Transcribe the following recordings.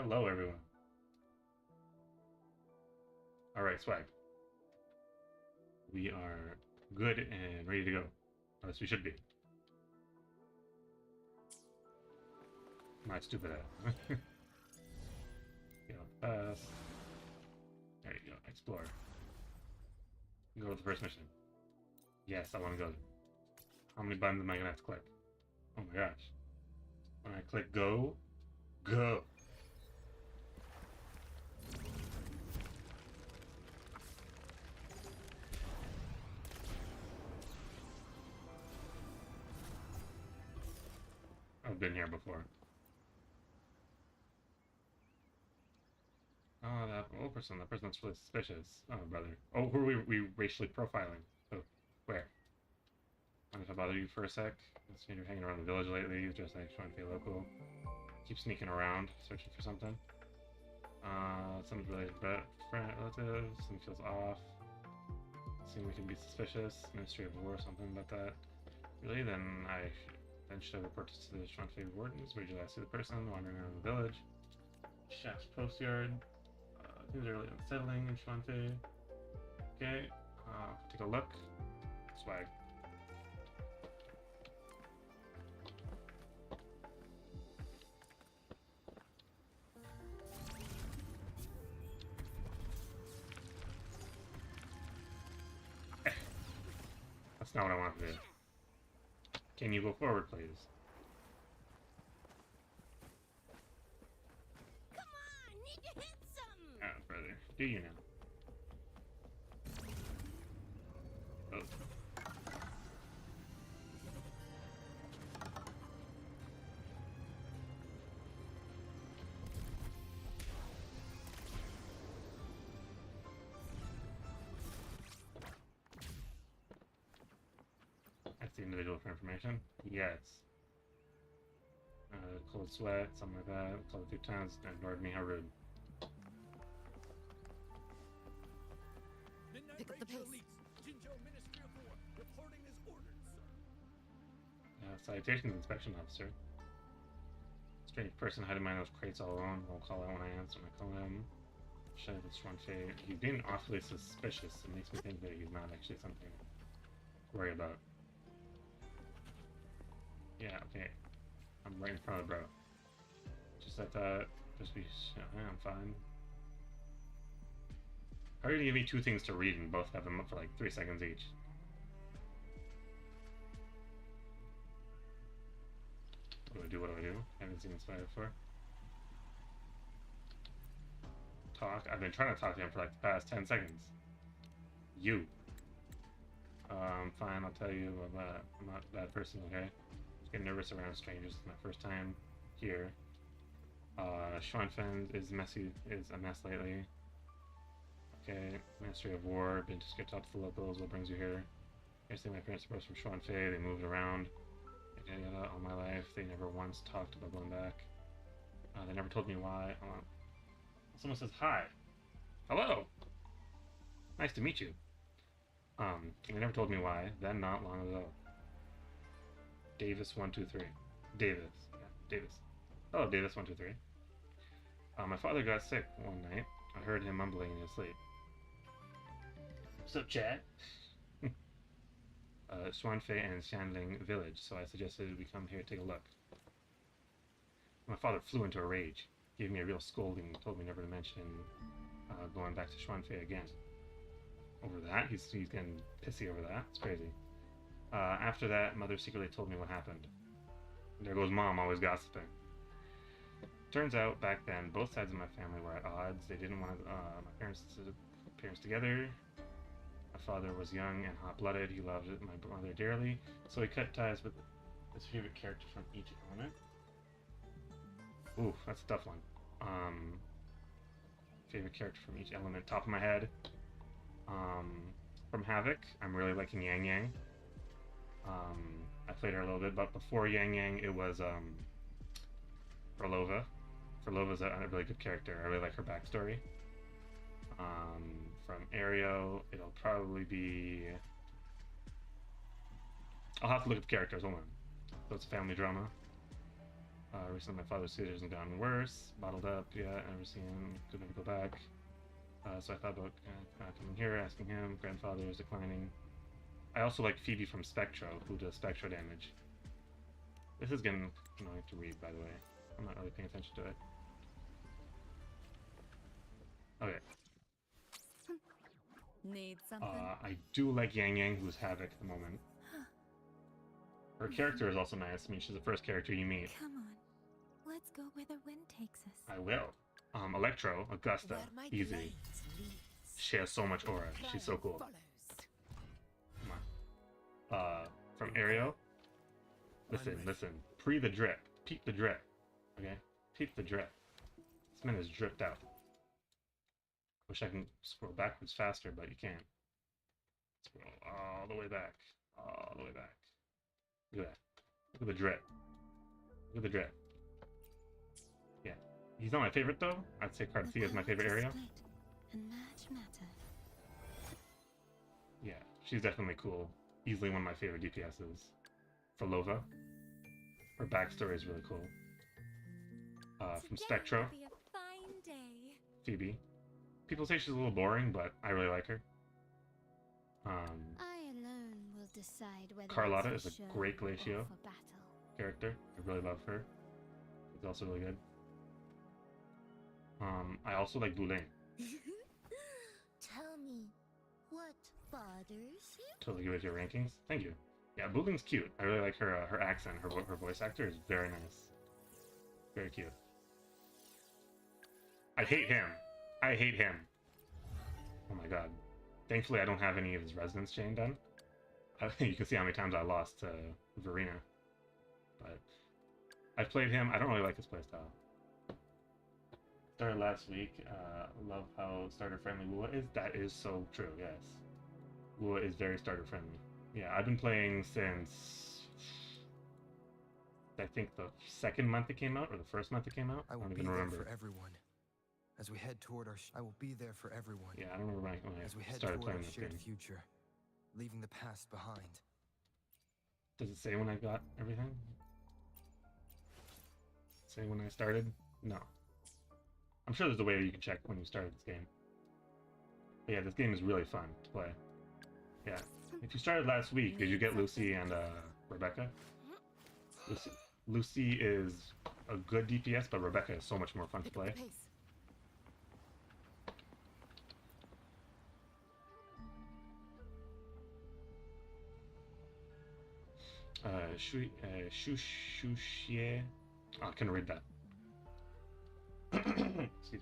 Hello, everyone. All right, swag. We are good and ready to go. Or as we should be. My stupid ass. Go fast. There you go. Explore. Go to the first mission. Yes, I want to go. How many buttons am I gonna have to click? Oh my gosh. When I click go, go. I've been here before. Oh, that old person. That person that's really suspicious. Oh, brother. Oh, who are we racially profiling? Oh, where? Mind if I bother you for a sec? I've seen you hanging around the village lately, just like trying to be local. Keep sneaking around, searching for something. Something related to friend, relatives. Something feels off. Seem we can be suspicious. Ministry of War, something about that. Really? Then should I report this to the Schwanfei Wardens? Where did you last see the person wandering around the village? Shaft's Post Yard. Things are really unsettling in Schwanfei. Okay, take a look. Swag. That's not what I want to do. Can you go forward, please? Come on, need to hit something. Ah, brother. Do you now? Oh. That's the individual for information. Yes. Cold sweat, something like that. Called it 2 times. Ignored me. How rude. Pick up the pace. Jinzhou Ministry of War, reporting as ordered, sir. Salutations, Inspection Officer. Strange person hiding behind those crates all alone. Won't call out when I answer. When I call him. Should have this one fade. He's being awfully suspicious. It makes me think that he's not actually something to worry about. Yeah, okay. I'm right in front of the bro. Just like that. Just be. I'm fine. How are you gonna give me 2 things to read and both have them up for like 3 seconds each? What do I do? What do I do? I haven't seen this fight before. Talk. I've been trying to talk to him for like the past 10 seconds. You. I'm fine. I'll tell you. I'm not a bad person, okay? Get nervous around strangers. It's my first time here. Schwanfen is a mess lately. Okay, Ministry of War, been to skip up to the locals. What brings you here? Yesterday my parents were both from Schwanfei. They moved around. All my life. They never once talked about going back. They never told me why. Someone says hi. Hello. Nice to meet you. They never told me why. Then not long ago. Davis123. Davis. Yeah, Davis. Hello, Davis123. My father got sick one night. I heard him mumbling in his sleep. What's up, Chad? Swanfei and Shanling village, so I suggested we come here to take a look. My father flew into a rage, gave me a real scolding, told me never to mention going back to Swanfei again. Over that? He's getting pissy over that. It's crazy. After that, Mother secretly told me what happened. There goes Mom, always gossiping. Turns out, back then, both sides of my family were at odds. They didn't want my parents together. My father was young and hot-blooded. He loved my mother dearly, so he cut ties with his favorite character from each element. Ooh, that's a tough one. Favorite character from each element. Top of my head. From Havoc, I'm really liking Yang Yang. I played her a little bit, but before Yang Yang, it was Frolova. Frolova's a really good character. I really like her backstory. From Aereo, it'll probably be... I'll have to look at the characters, hold on. So it's a family drama. Recently my father's situation has gotten worse. Bottled up, yeah, I never seen him. Could never go back. So I thought about coming here, asking him. Grandfather is declining. I also like Phoebe from Spectro, who does Spectro damage. This is getting annoying to read, by the way. I'm not really paying attention to it. Okay. Need something? I do like Yang Yang, who's Havoc at the moment. Her character is also nice. I mean, she's the first character you meet. Come on. Let's go where the wind takes us. I will. Electro, Augusta, Where my easy. blades leads. She has so much aura. She's so cool. Follows. Come on. From Aereo. Listen. Pre the drip. Peep the drip. Okay? Peep the drip. This man is dripped out. Wish I can scroll backwards faster, but you can't. Scroll all the way back. All the way back. Look at that. Look at the drip. Look at the drip. Yeah. He's not my favorite, though. I'd say Carthea is my favorite area. Yeah, she's definitely cool. Easily one of my favorite DPSs. For Lova. Her backstory is really cool. From Spectro. Be a fine day. Phoebe. People say she's a little boring, but I really like her. I alone will decide whether Carlotta it's is for a show great or Glacio for battle. character. I really love her. She's also really good. I also like Wuthering. Tell me, what bothers you? Totally good with your rankings. Thank you. Yeah, Wuthering's cute. I really like her her accent. Her voice actor is very nice. Very cute. I hate him. I hate him. Oh my god. Thankfully, I don't have any of his Resonance Chain done. You can see how many times I lost to Verena. But I've played him. I don't really like his playstyle. Started last week. Love how starter friendly Wua is. That is so true, yes. Wua is very starter friendly. Yeah, I've been playing since I think the second month it came out, or the first month it came out. I will don't be even there remember. for everyone. As we head toward our I will be there for everyone. Yeah, I don't remember when As we I head started toward playing our this shared game. future, leaving the past behind. Does it say when I got everything? Say when I started? No. I'm sure there's a way you can check when you started this game. But yeah, this game is really fun to play. Yeah. If you started last week, did you get Lucy and Rebecca? Lucy is a good DPS, but Rebecca is so much more fun to Pick up play. the pace. Shushie. Oh, I couldn't read that. Excuse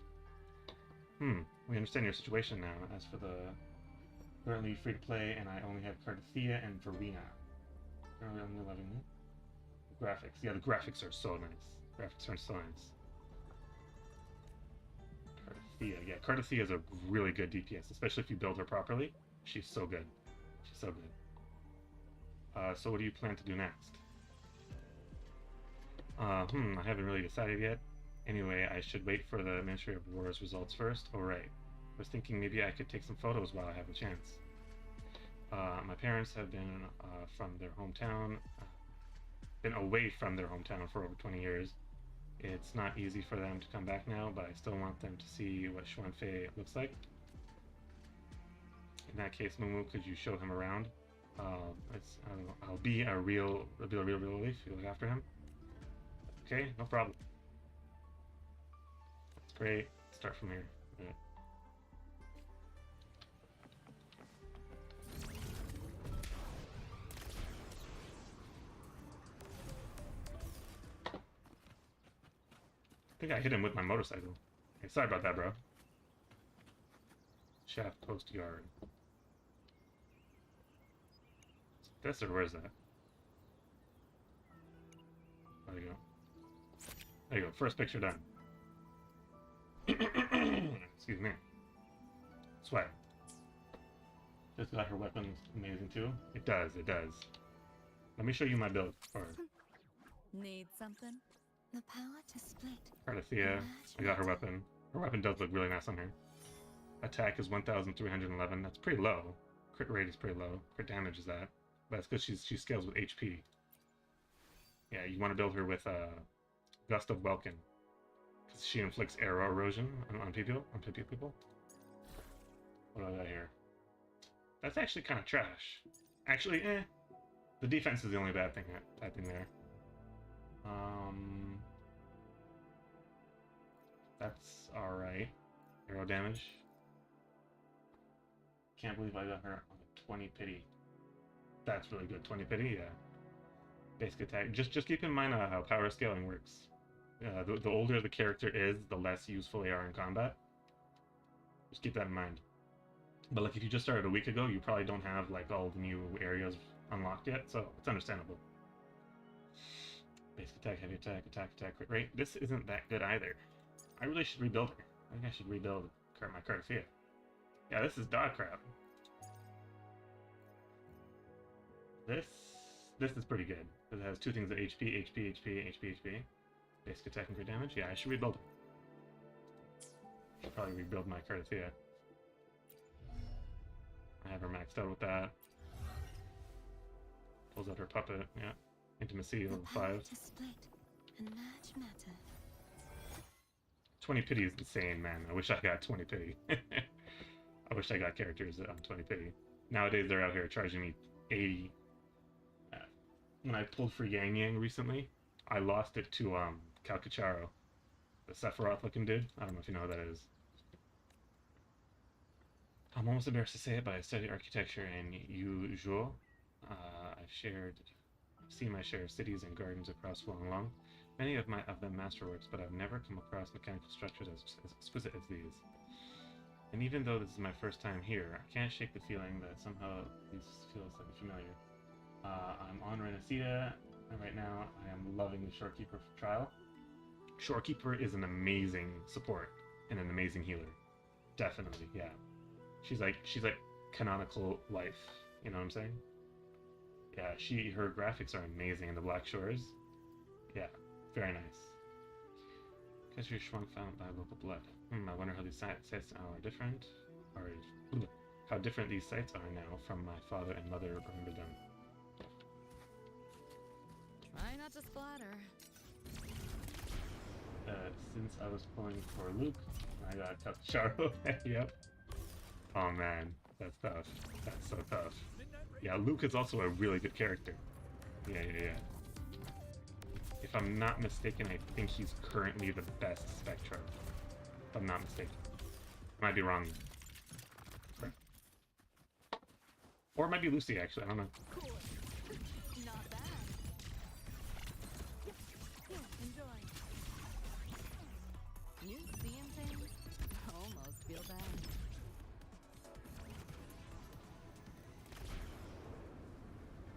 me. We understand your situation now. As for the currently free to play, and I only have Carthea and Verena. Currently only loving the graphics. Yeah, the graphics are so nice. Graphics are so nice. Carthea. Yeah, Carthea is a really good DPS, especially if you build her properly. She's so good. She's so good. So what do you plan to do next? I haven't really decided yet. Anyway, I should wait for the Ministry of War's results first. Oh, right. I was thinking maybe I could take some photos while I have the chance. My parents have been from their hometown, been away from their hometown for over 20 years. It's not easy for them to come back now, but I still want them to see what Xuanfei looks like. In that case, Mumu, could you show him around? I don't know, I'll be a real relief. You look after him. Okay, no problem. That's great. Start from here. Yeah. I think I hit him with my motorcycle. Hey, sorry about that, bro. Shaft post yard. This or where is that? There you go. There you go. First picture done. Excuse me. Sweat. This got her weapons amazing too. It does. It does. Let me show you my build. Or Need something? The power to split. Carthea. I got her weapon. Her weapon does look really nice on her. Attack is 1,311. That's pretty low. Crit rate is pretty low. Crit damage is that. But it's because she scales with HP. Yeah, you want to build her with Gust of Welkin. Because she inflicts arrow erosion on people. What do I got here? That's actually kind of trash. Actually, the defense is the only bad thing there. That's alright. Arrow damage. Can't believe I got her on a 20 pity. That's really good. 20 pity, yeah. Basic attack. Just keep in mind how power scaling works. The older the character is, the less useful they are in combat. Just keep that in mind. But like if you just started a week ago, you probably don't have like all the new areas unlocked yet, so it's understandable. Basic attack, heavy attack, attack, crit rate. This isn't that good either. I really should rebuild her. I think I should rebuild my Cardathea. Yeah, this is dog crap. This is pretty good. It has two things: HP. Basic attack and crit damage. Yeah, I should rebuild it. Should probably rebuild my Cardathea. I have her maxed out with that. Pulls out her puppet. Yeah, intimacy level 5. 20 pity is insane, man. I wish I got 20 pity. I wish I got characters on 20 pity. Nowadays they're out here charging me 80. When I pulled for Yang recently, I lost it to Calcacharo, the Sephiroth looking dude. I don't know if you know who that is. I'm almost embarrassed to say it, but I studied architecture in Yuzhou. I've seen my share of cities and gardens across Long. Many of them masterworks, but I've never come across mechanical structures as exquisite as these. And even though this is my first time here, I can't shake the feeling that somehow these feel slightly familiar. I'm on Renacida, and right now I am loving the Shorekeeper trial. Shorekeeper is an amazing support and an amazing healer. Definitely, yeah. She's like canonical life. You know what I'm saying? Yeah, her graphics are amazing in the Black Shores. Yeah, very nice. Because you're shrunk found by local blood. I wonder how these sites are different, or how different these sites are now from my father and mother remember them. Try not to splatter. Since I was pulling for Luke, I got Charo. Yep. Oh man, that's tough. That's so tough. Yeah, Luke is also a really good character. Yeah. If I'm not mistaken, I think he's currently the best Spectre. If I'm not mistaken. Might be wrong. Or it might be Lucy, actually. I don't know. Not bad. Enjoy. You seeing things? Almost feel bad.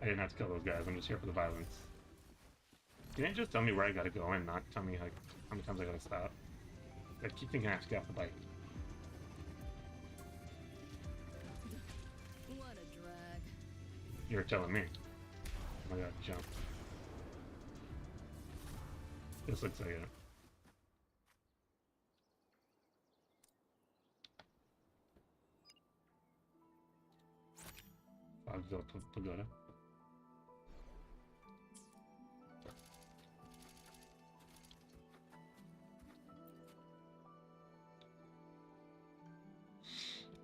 I didn't have to kill those guys. I'm just here for the violence. You didn't just tell me where I gotta go and not tell me like how many times I gotta stop. I keep thinking I have to get off the bike. What a drag. You're telling me. Oh my god, jump. This looks like it. Fogville Pagoda.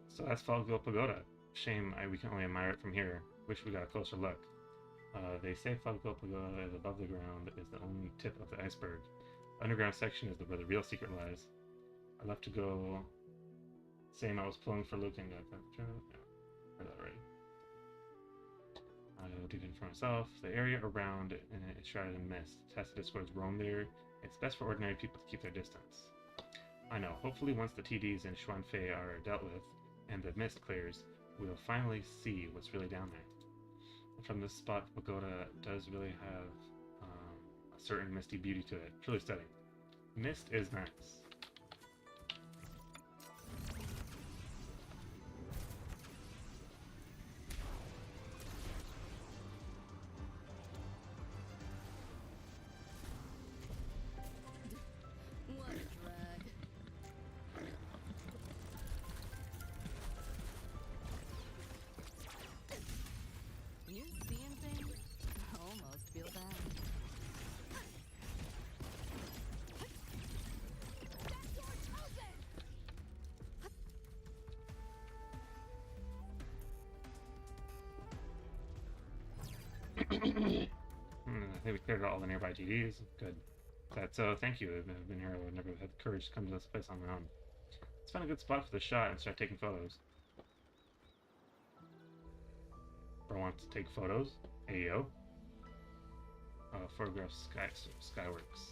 So that's Fogville Pagoda. Shame we can only admire it from here. Wish we got a closer look. They say Fogville Pagoda is above the ground, is the only tip of the iceberg. The underground section is where the real secret lies. I left to go. Same, I was pulling for Luke and got yeah, heard that already. I go deep in for myself. The area around it is shrouded in mist. Tacitus words roam there. It's best for ordinary people to keep their distance. I know. Hopefully, once the TDs in Xuanfei are dealt with and the mist clears, we'll finally see what's really down there. From this spot, Pagoda does really have a certain misty beauty to it. Truly stunning. Mist is nice. What a drag. You seeing things? Almost feel bad. think we cleared out all the nearby TDs. Good. That's so. Thank you. I've been here. I would never have had the courage to come to this place on my own. Let's find a good spot for the shot and start taking photos. Bro wants to take photos. Ayo. Photograph Skyworks.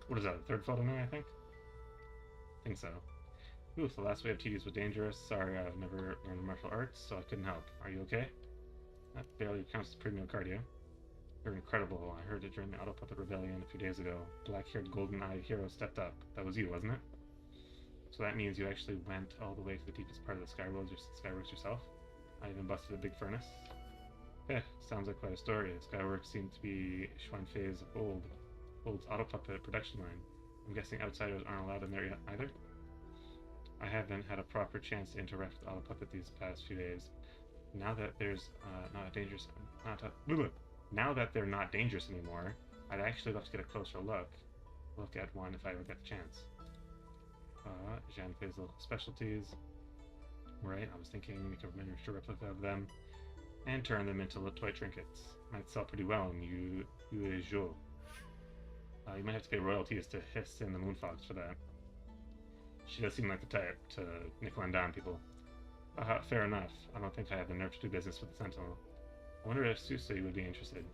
What is that? The third photo now, I think? I think so. Ooh, the last wave of TDs was dangerous. Sorry, I've never learned martial arts, so I couldn't help. Are you okay? That barely counts as premium cardio. You're incredible. I heard it during the Auto Puppet Rebellion a few days ago. Black-haired, golden-eyed hero stepped up. That was you, wasn't it? So that means you actually went all the way to the deepest part of the Skyworks yourself? I even busted a big furnace? Eh, sounds like quite a story. Skyworks seemed to be Xuanfei's old Auto Puppet production line. I'm guessing outsiders aren't allowed in there yet either? I haven't had a proper chance to interact with Auto Puppet these past few days. Now that there's now that they're not dangerous anymore, I'd actually love to get a closer look at one if I ever get the chance. Xuanfei's local specialties. Right, I was thinking make a miniature replica of them and turn them into little toy trinkets. Might sell pretty well in Yuezhou. You might have to pay royalties to Hiss and the Moonfox for that. She does seem like the type to nickel and dime people. Fair enough. I don't think I have the nerve to do business with the Sentinel. I wonder if Susie would be interested.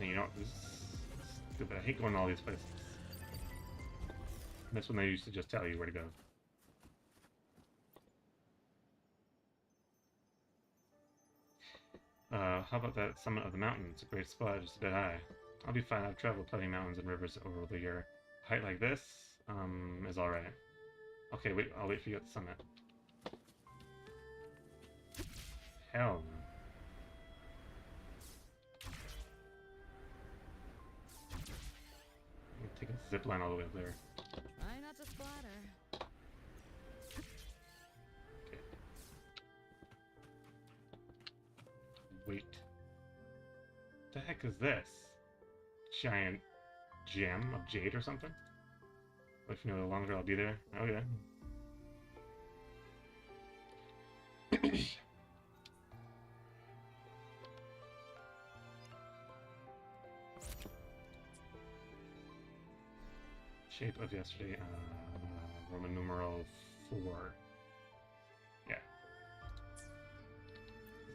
You know, this is stupid. I hate going to all these places. That's when they used to just tell you where to go. How about that summit of the mountain? It's a great spot, just a bit high. I'll be fine. I've traveled plenty of mountains and rivers over the year. A height like this, is alright. Okay, wait, I'll wait for you at the summit. Hell no. Take a zip line all the way up there. Try not to splatter. Okay. Wait. What the heck is this? Giant gem of jade or something? What if you know the longer I'll be there? Okay. Shape of yesterday, Roman numeral 4. Yeah.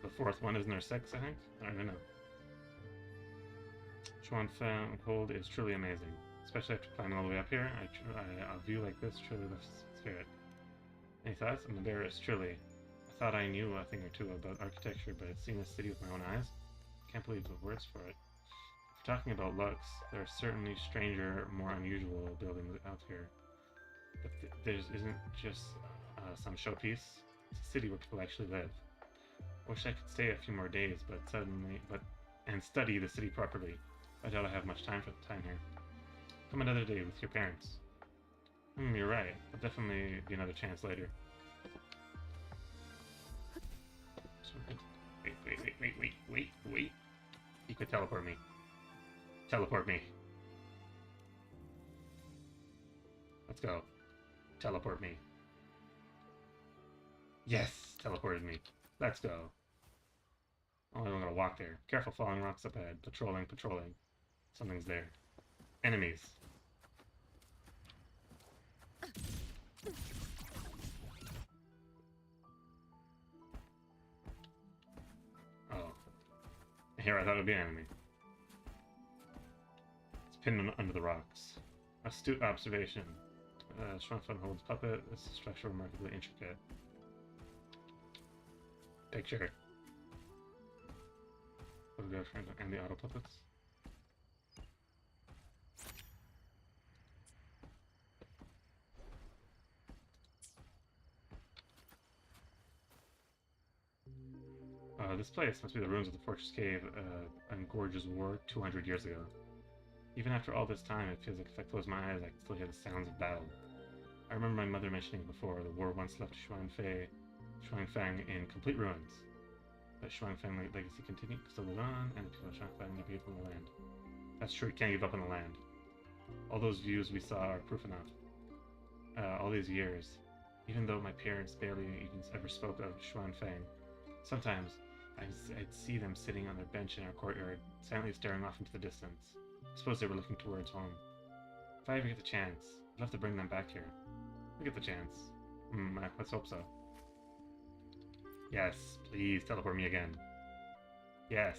The fourth one, isn't there 6, I think? I don't know. Xuanfeng Hold is truly amazing. Especially after climbing all the way up here. A view like this truly lifts spirit. Any thoughts? I'm embarrassed, truly. I thought I knew a thing or two about architecture, but seeing this city with my own eyes, I can't believe the words for it. Talking about looks, there are certainly stranger, more unusual buildings out here. But there isn't just some showpiece. It's a city where people actually live. Wish I could stay a few more days, and study the city properly. I doubt I have much time here. Come another day with your parents. You're right. There'll definitely be another chance later. Wait. You could teleport me. Teleport me. Let's go. Teleport me. Yes! Teleported me. Let's go. Oh, I'm gonna walk there. Careful falling rocks up ahead. Patrolling. Something's there. Enemies. Oh. Here, I thought it would be an enemy. Pinned under the rocks. Astute observation. Xuanfeng holds puppet. This structure remarkably intricate. Picture. Photograph and the auto puppets. This place must be the ruins of the Fortress Cave and Gorge's War 200 years ago. Even after all this time, it feels like if I close my eyes, I can still hear the sounds of battle. I remember my mother mentioning before, the war once left Shuangfang in complete ruins. But Shuangfang legacy continued, still live on, and the people of Shuangfang never gave up on the land. That's true, you can't give up on the land. All those views we saw are proof enough. All these years, even though my parents barely even ever spoke of Shuangfang, sometimes I'd see them sitting on their bench in our courtyard, silently staring off into the distance. I suppose they were looking towards home. If I ever get the chance, I'd love to bring them back here. If I get the chance. Let's hope so. Yes, please teleport me again. Yes.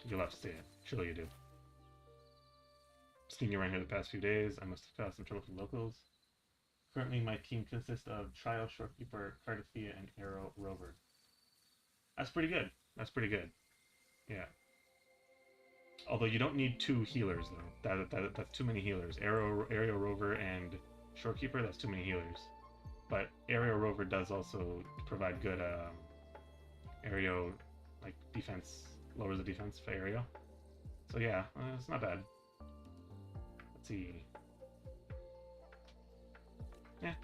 You'll have to see it. Surely you do. Sneaking around here the past few days, I must have caused some trouble for the locals. Currently, my team consists of Trial, Shorekeeper, Cardathea, and Arrow Rover. That's pretty good. That's pretty good. Yeah. Although you don't need 2 healers, though. That's too many healers. Aerial Rover and Shorekeeper, that's too many healers. But Aerial Rover does also provide good aerial, like, defense. Lowers the defense for aerial. So yeah, it's not bad. Let's see. Yeah,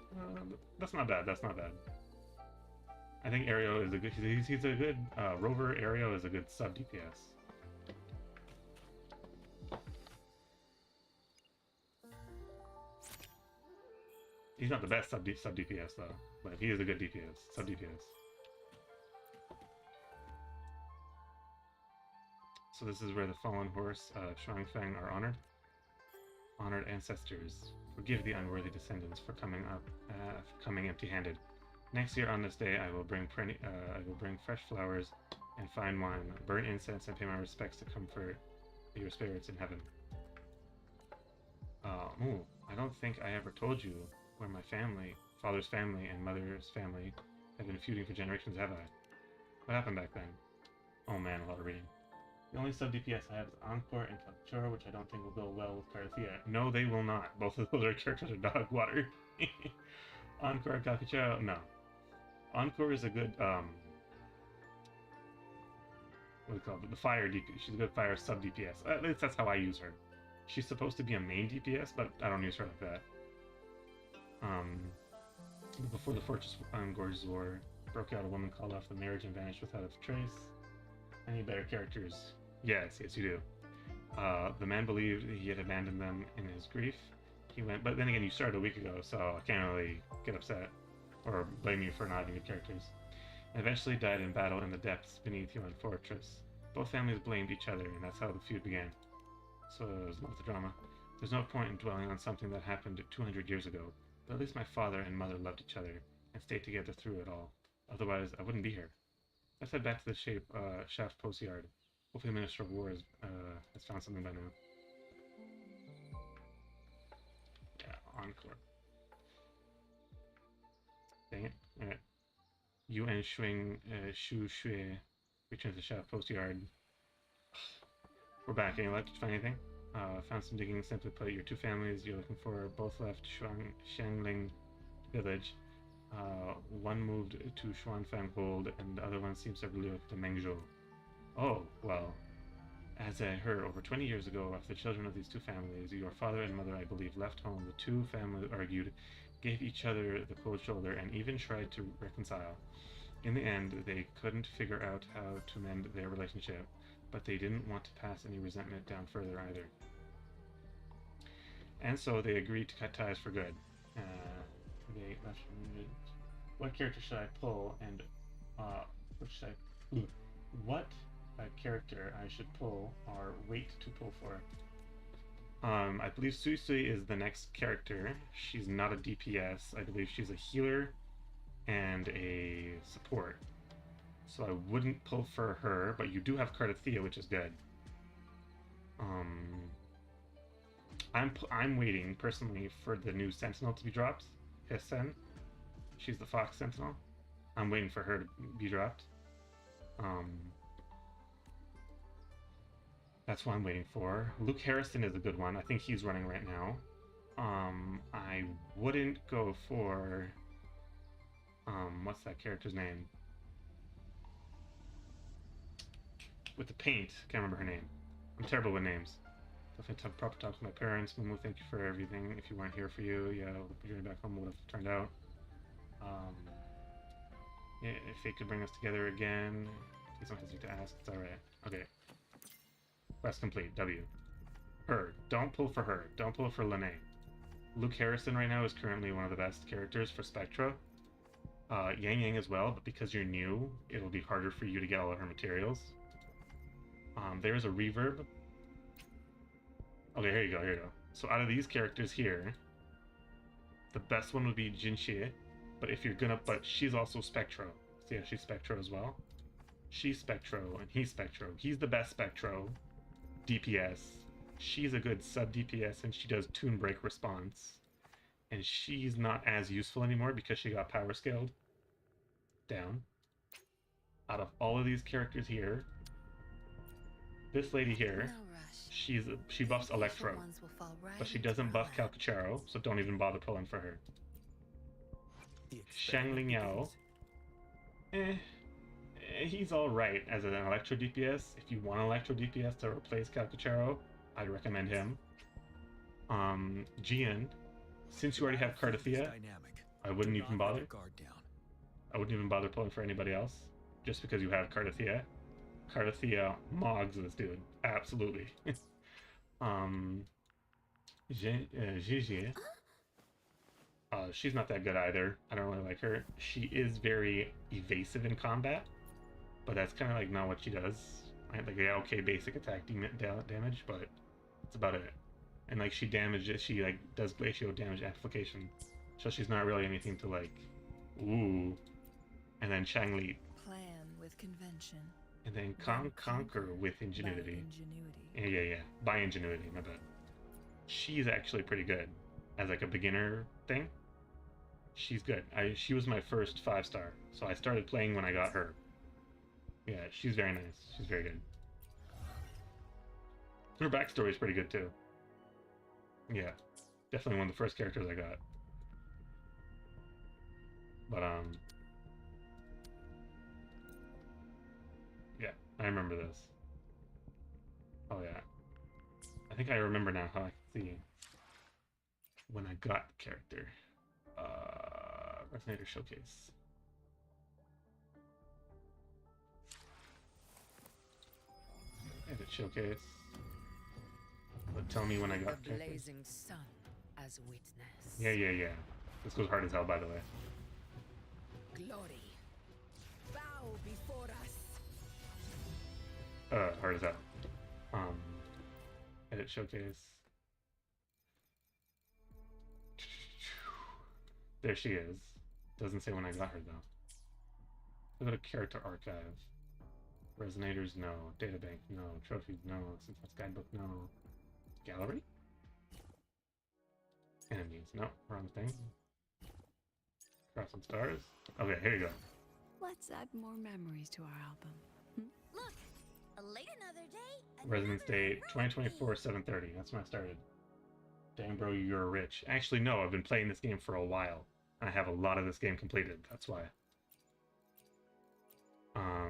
that's not bad. That's not bad. I think Aerial is a good. He's a good Rover. Aerial is a good sub DPS. He's not the best sub DPS though, but he is a good DPS. Sub DPS. So this is where the fallen horse Shuangfang are honored. Honored ancestors, forgive the unworthy descendants for coming empty-handed. Next year on this day, I will bring fresh flowers and fine wine, burn incense, and pay my respects to comfort your spirits in heaven. I don't think I ever told you where my family, father's family, and mother's family have been feuding for generations, have I? What happened back then? Oh man, a lot of reading. The only sub DPS I have is Encore and Kalchura, which I don't think will go well with Cardathea. No, they will not. Both of those characters are dog water. Encore and Kalchura, no. Encore is a good, what do you call it? The fire DPS. She's a good fire sub DPS. At least that's how I use her. She's supposed to be a main DPS, but I don't use her like that. Before the Fortress Gorge's War broke out, a woman called off the marriage and vanished without a trace. Any better characters? Yes, you do. The man believed he had abandoned them in his grief. He went, but then again, you started a week ago, so I can't really get upset or blame you for not having good characters. And eventually died in battle in the depths beneath Yuan Fortress. Both families blamed each other, and that's how the feud began. So there's lots of drama. There's no point in dwelling on something that happened 200 years ago, but at least my father and mother loved each other and stayed together through it all. Otherwise, I wouldn't be here. Let's head back to the Shaft Post Yard. Hopefully the Minister of War has found something by now. Yeah, Encore. Dang it. Alright. Yuan Shu Shui returns to Shaft Post Yard. We're back. Any luck? Did you find anything? Found some digging. Simply put, your 2 families you're looking for both left Xiangling village. One moved to Shuanfang Hold, and the other one seems to relocate to Mengzhou. Oh, well. As I heard, over 20 years ago, after the children of these 2 families, your father and mother, I believe, left home, the 2 families argued, gave each other the cold shoulder, and even tried to reconcile. In the end, they couldn't figure out how to mend their relationship, but they didn't want to pass any resentment down further either. And so they agreed to cut ties for good. What character should I pull, and what character I should pull or wait to pull for? I believe Sui Sui is the next character. She's not a DPS. I believe she's a healer and a support. So I wouldn't pull for her, but you do have Cardathea, which is good. I'm waiting personally for the new Sentinel to be dropped. Hissen. She's the Fox Sentinel. I'm waiting for her to be dropped. That's what I'm waiting for. Luke Harrison is a good one. I think he's running right now. I wouldn't go for What's that character's name? With the paint. Can't remember her name. I'm terrible with names. Definitely proper talk to my parents. Momo, thank you for everything. If you weren't here for you, yeah, the journey back home would have turned out. Yeah, if fate could bring us together again, please don't hesitate to ask. It's alright. Okay. Quest complete. W. Her. Don't pull for her. Don't pull for Lene. Luke Harrison right now is currently one of the best characters for Spectra. Yang Yang as well, but because you're new, it'll be harder for you to get all of her materials. There's a reverb. Okay, here you go, here you go. So out of these characters here, the best one would be Jinxie, but if you're gonna, but she's also Spectro. So yeah, she's Spectro as well. She's Spectro, and he's Spectro. He's the best Spectro. DPS. She's a good sub-DPS, and she does Toon Break response. And she's not as useful anymore because she got power scaled down. Out of all of these characters here, this lady here, she buffs Electro, but she doesn't buff Calcacharo, so don't even bother pulling for her. Shangling Yao, he's alright as an Electro DPS. If you want Electro DPS to replace Calcacharo, I'd recommend him. Jian, since you already have Cardathea, I wouldn't even bother. I wouldn't even bother pulling for anybody else, just because you have Cardathea. Cardathea mogs this dude, absolutely. Gigi, she's not that good either. I don't really like her. She is very evasive in combat, but that's kind of like not what she does. I like, yeah, okay, basic attack damage, but that's about it. And like she damages, she like does glacial damage amplification, so she's not really anything to like, ooh. And then Changli. Plan with convention. And then conquer with ingenuity. Yeah. By ingenuity, my bad. She's actually pretty good as like a beginner thing. She's good. She was my first 5-star, so I started playing when I got her. Yeah, she's very nice. She's very good. Her backstory is pretty good too. Yeah, definitely one of the first characters I got. But yeah, I remember this. Oh yeah, I think I remember now how I can see when I got the character. Resonator Showcase. Edit Showcase. But tell me when I got the character. Blazing sun as witness. Yeah. This goes hard as hell, by the way. Glory. Bow before us. Hard as hell. Edit Showcase. There she is. Doesn't say when I got her though. Go to Character Archive. Resonators, no. Databank, no. Trophies, no. Syntax Guidebook, no. Gallery? Enemies, no. Wrong thing. Crossing Stars. Okay, here you go. Let's add more memories to our album. Look, a late another day. Residence another date recipe. 2024 7/30. That's when I started. Dang, bro, you're rich. Actually, no, I've been playing this game for a while. I have a lot of this game completed. That's why. I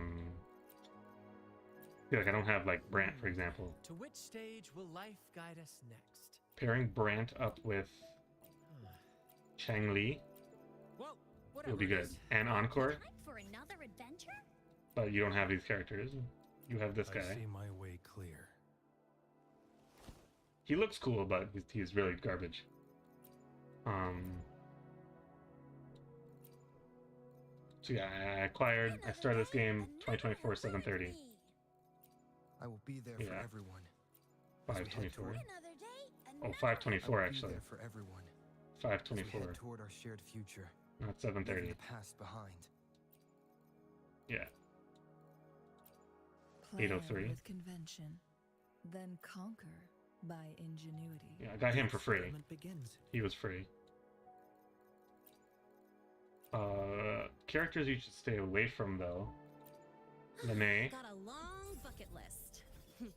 feel like I don't have like Brant, for example. To which stage will life guide us next? Pairing Brant up with Changli Well, will be good. is. And Encore, Time for another adventure? but you don't have these characters. You have this I guy. see my way clear. He looks cool, but he's really garbage. So yeah, I started this game 2024 7/30. I will be there Yeah. for everyone. 5/24. Another day. Oh, another 5/24 I will actually. Be there for everyone. As we 5/24, head toward our shared future, not leaving 7/30. the past behind. Yeah. Plan 803. with convention, then conquer by ingenuity. Yeah, I got him for free. Experiment begins. He was free. Characters you should stay away from though. Lene, Got a long bucket list. Good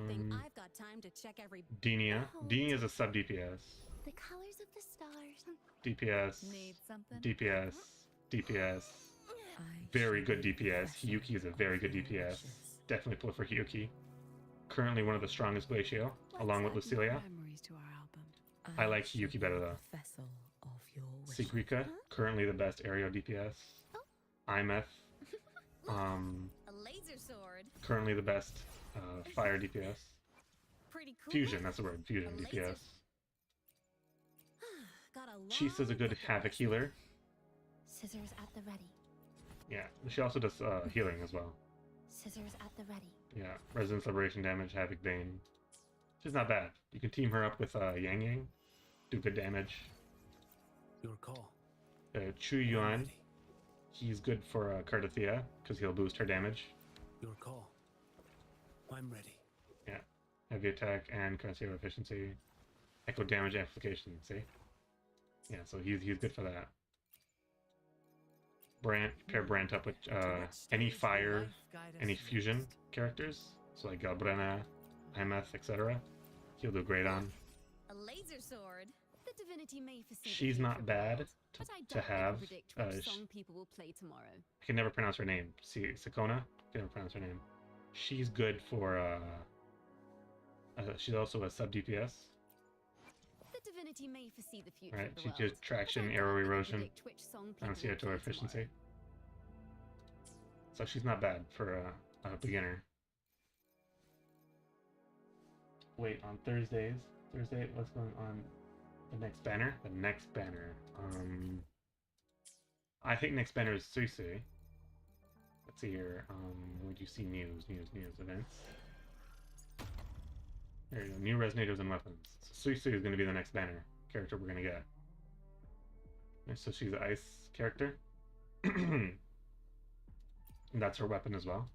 thing I've got time to check every. Denia. Denia is a sub DPS. The colors of the stars. DPS. Need something? DPS. DPS. Very good DPS. Hiyuki is a very good DPS. Definitely pull for Hiyuki. Currently one of the strongest Glacio, along with Lucilia. Memories to our album. I like Hiyuki better though. Sigrika, currently the best aerial DPS. Imeth, A laser sword. currently the best fire DPS. Pretty cool. Fusion, that's the word, fusion A laser- DPS. Got a Chisa's a long good look at Havoc this. healer. Scissors at the ready. Yeah, she also does healing as well. Scissors at the ready. Yeah, Resonance Liberation damage, Havoc Bane. She's not bad. You can team her up with Yang Yang, do good damage. Your call. Chu Yuan, he's good for Cardathea, because he'll boost her damage. Your call. I'm ready. Yeah, heavy attack and current save efficiency. Echo damage amplification, see? Yeah, so he's good for that. Brant, pair Brant up with any fire, any fusion characters, so like Galbrena, Imeth, etc. He'll do great on. A laser sword. The divinity may foresee the She's future not of the bad world, to but I doubt they can have. predict which song people will play tomorrow. I can never pronounce her name. Sakona? I can never pronounce her name. She's good for, she's also a sub DPS. The divinity may foresee the future Right, of the she world, does but traction, I arrow doubt they can erosion, predict which song people and will CO2 play efficiency. tomorrow. So she's not bad for a beginner. Wait, on Thursday, what's going on? The next banner? The next banner. I think next banner is Sui Sui. Let's see here. Would you see news, events? There you go. New resonators and weapons. So Sui Sui is going to be the next banner character we're going to get. And so she's an ice character. And that's her weapon as well.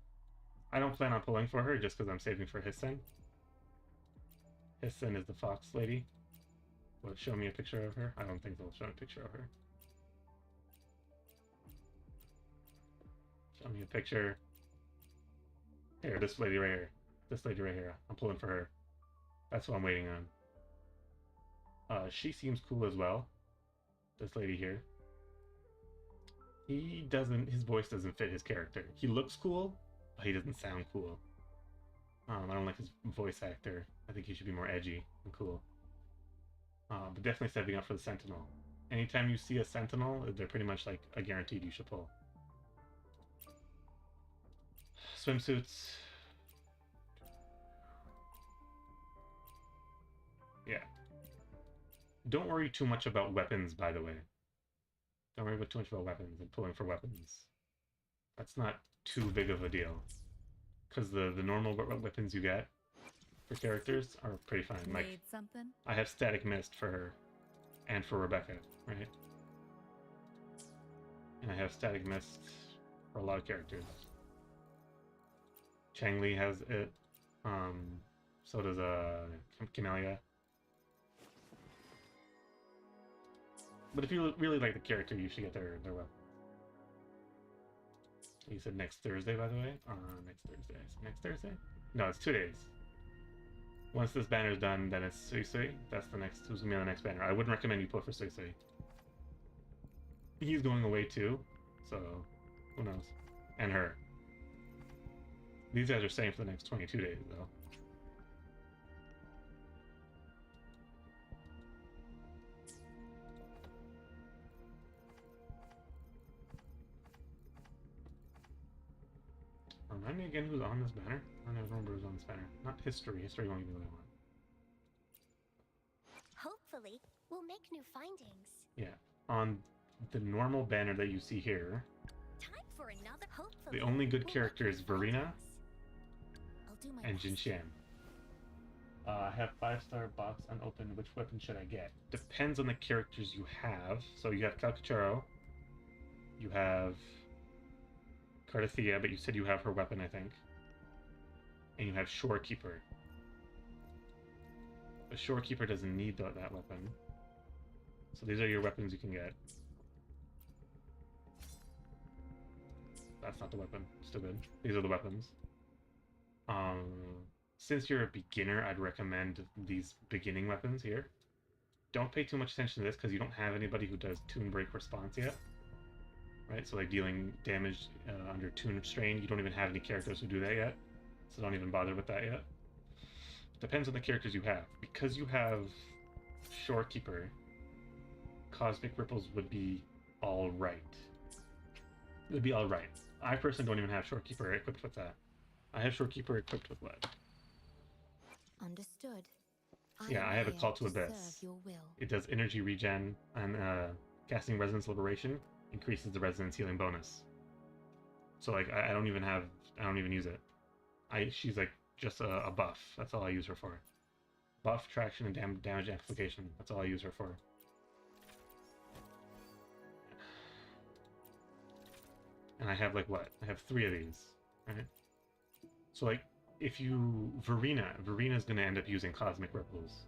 I don't plan on pulling for her just because I'm saving for Hissen. Hissen is the fox lady. Will it show me a picture of her? I don't think they'll show me a picture of her. Show me a picture. Here, this lady right here. This lady right here. I'm pulling for her. That's what I'm waiting on. She seems cool as well. This lady here. His voice doesn't fit his character. He looks cool, but he doesn't sound cool. I don't like his voice actor. I think he should be more edgy and cool. But definitely stepping up for the Sentinel. Anytime you see a Sentinel, they're pretty much like a guaranteed you should pull. Swimsuits. Yeah. Don't worry too much about weapons, by the way. Don't worry too much about weapons and pulling for weapons. That's not too big of a deal. Because the normal weapons you get for characters are pretty fine. Like, Need something? I have Static Mist for her. And for Rebecca, right? And I have Static Mist for a lot of characters. Chang-Li has it. So does Camellia. But if you really like the character, you should get their weapon. You said next Thursday, by the way? Next Thursday. Next Thursday? No, it's 2 days. Once this banner is done, then it's Sui Sui. That's the next. Who's gonna be on the next banner? I wouldn't recommend you pull for Sui Sui. He's going away too, so who knows? And her. These guys are staying for the next 22 days, though. Remind me again who's on this banner? I don't remember who's on this banner. Not history. History won't give me what I want. Hopefully, we'll make new findings. Yeah. On the normal banner that you see here, Time for another. Hopefully, the only good we'll character make is new Verena findings. I'll do my and best. Jin Xian. I have 5-star box unopened. Which weapon should I get? Depends on the characters you have. So you have Calcachero. You have Cardathea, but you said you have her weapon, I think. And you have Shorekeeper. The Shorekeeper doesn't need that weapon. So these are your weapons you can get. That's not the weapon. Still good. These are the weapons. Since you're a beginner, I'd recommend these beginning weapons here. Don't pay too much attention to this because you don't have anybody who does Tune Break Response yet. right? So like dealing damage under Tune Strain. You don't even have any characters who do that yet, so don't even bother with that yet. Depends on the characters you have. Because you have Shorekeeper, Cosmic Ripples would be alright. It would be alright. I personally don't even have Shorekeeper equipped with that. I have Shorekeeper equipped with lead. Understood. Yeah, I have a Call to Abyss. Your will. It does energy regen, and casting Resonance Liberation increases the resonance healing bonus. So like, I don't even use it. She's like just a buff. That's all I use her for. Buff, traction, and damage amplification. That's all I use her for. And I have like what? I have 3 of these, right? So like, if you Verena is going to end up using Cosmic Ripples,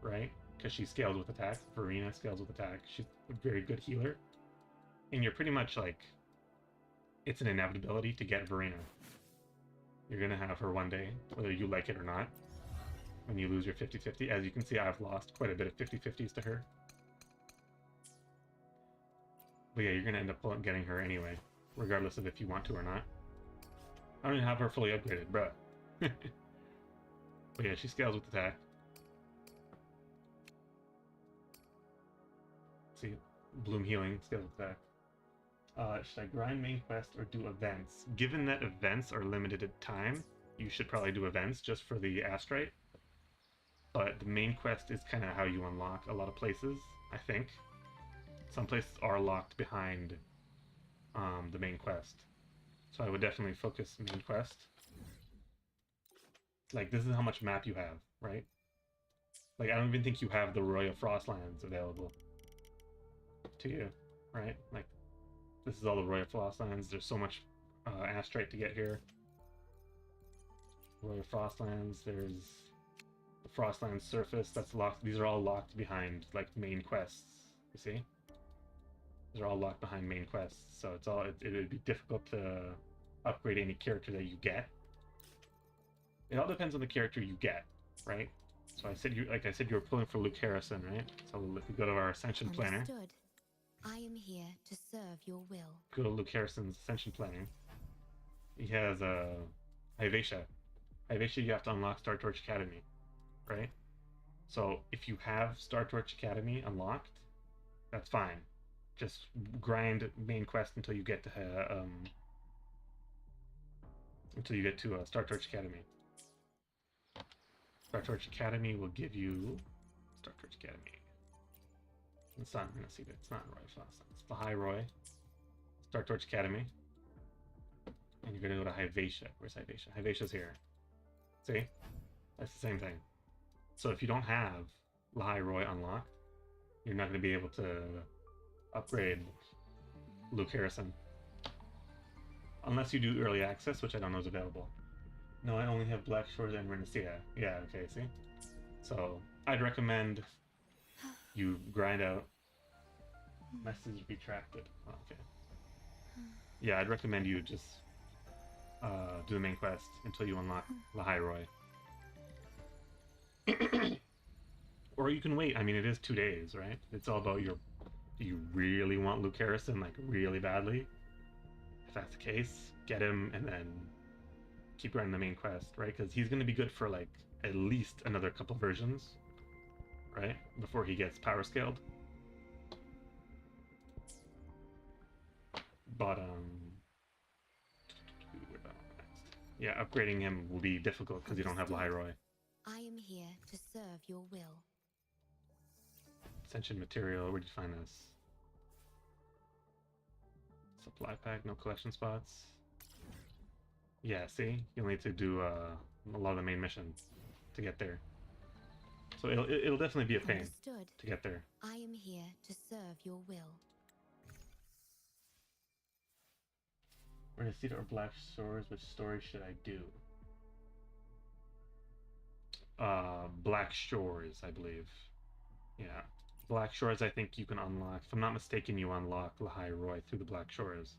right? Because she scales with attack. Verena scales with attack. She's a very good healer. And you're pretty much like, it's an inevitability to get Verena. You're going to have her one day, whether you like it or not, when you lose your 50-50. As you can see, I've lost quite a bit of 50-50s to her. But yeah, you're going to end up getting her anyway, regardless of if you want to or not. I don't even have her fully upgraded, bruh. But yeah, she scales with attack. See, Bloom Healing scales with attack. Should I grind main quest or do events? Given that events are limited at time, you should probably do events just for the Astrite. But the main quest is kind of how you unlock a lot of places, I think. Some places are locked behind the main quest. So I would definitely focus main quest. Like, this is how much map you have, right? Like, I don't even think you have the Royal Frostlands available to you, right? Like, this is all the Royal Frostlands. There's so much Astrite to get here. Royal Frostlands, there's the Frostlands surface that's locked. These are all locked behind, like, main quests, you see? These are all locked behind main quests, so it would be difficult to upgrade any character that you get. It all depends on the character you get, right? So I said you were pulling for Luke Harrison, right? So if we go to our Ascension Planner. Understood. I am here to serve your will. Go to Luke Harrison's Ascension Planner. He has Hyvatia. Hyvatia, you have to unlock Star Torch Academy, right? So if you have Star Torch Academy unlocked, that's fine. Just grind main quest until you get to Star Torch Academy. Star Torch Academy will give you Star Torch Academy. It's not gonna see that. It's not Roy Frost. It's the High Roy. Star Torch Academy. And you're gonna go to Hyvatia. Where's Hyvatia? Hyvatia's here. See? That's the same thing. So if you don't have Lahai Roy unlocked, you're not gonna be able to upgrade Luke Harrison. Unless you do early access, which I don't know is available. No, I only have Black Shores and Renacia. Yeah, okay, see? So, I'd recommend you grind out. Message retracted. Oh, okay. Yeah, I'd recommend you just do the main quest until you unlock Lahai Roy. Or you can wait. I mean, it is 2 days, right? It's all about do you really want Luke Harrison, like, really badly? If that's the case, get him and then keep running the main quest, right? Because he's going to be good for, like, at least another couple versions, right? Before he gets power scaled. But, yeah, upgrading him will be difficult because you don't have Lahai Roy. I am here to serve your will. Ascension material, where'd you find this? Supply pack, no collection spots. Yeah, see? You'll need to do a lot of the main missions to get there. So it'll definitely be a pain to get there. I am here to serve your will. Renacia or Black Shores, which story should I do? Black Shores, I believe. Yeah. Black Shores, I think you can unlock. If I'm not mistaken, you unlock Lahai Roy through the Black Shores.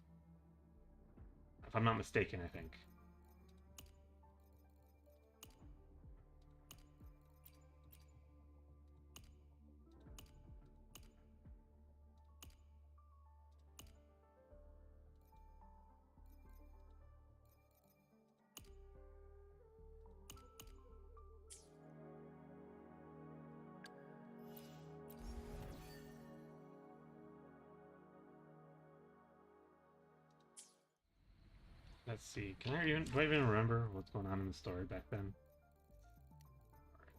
If I'm not mistaken, I think. Let's see. Do I even remember what's going on in the story back then?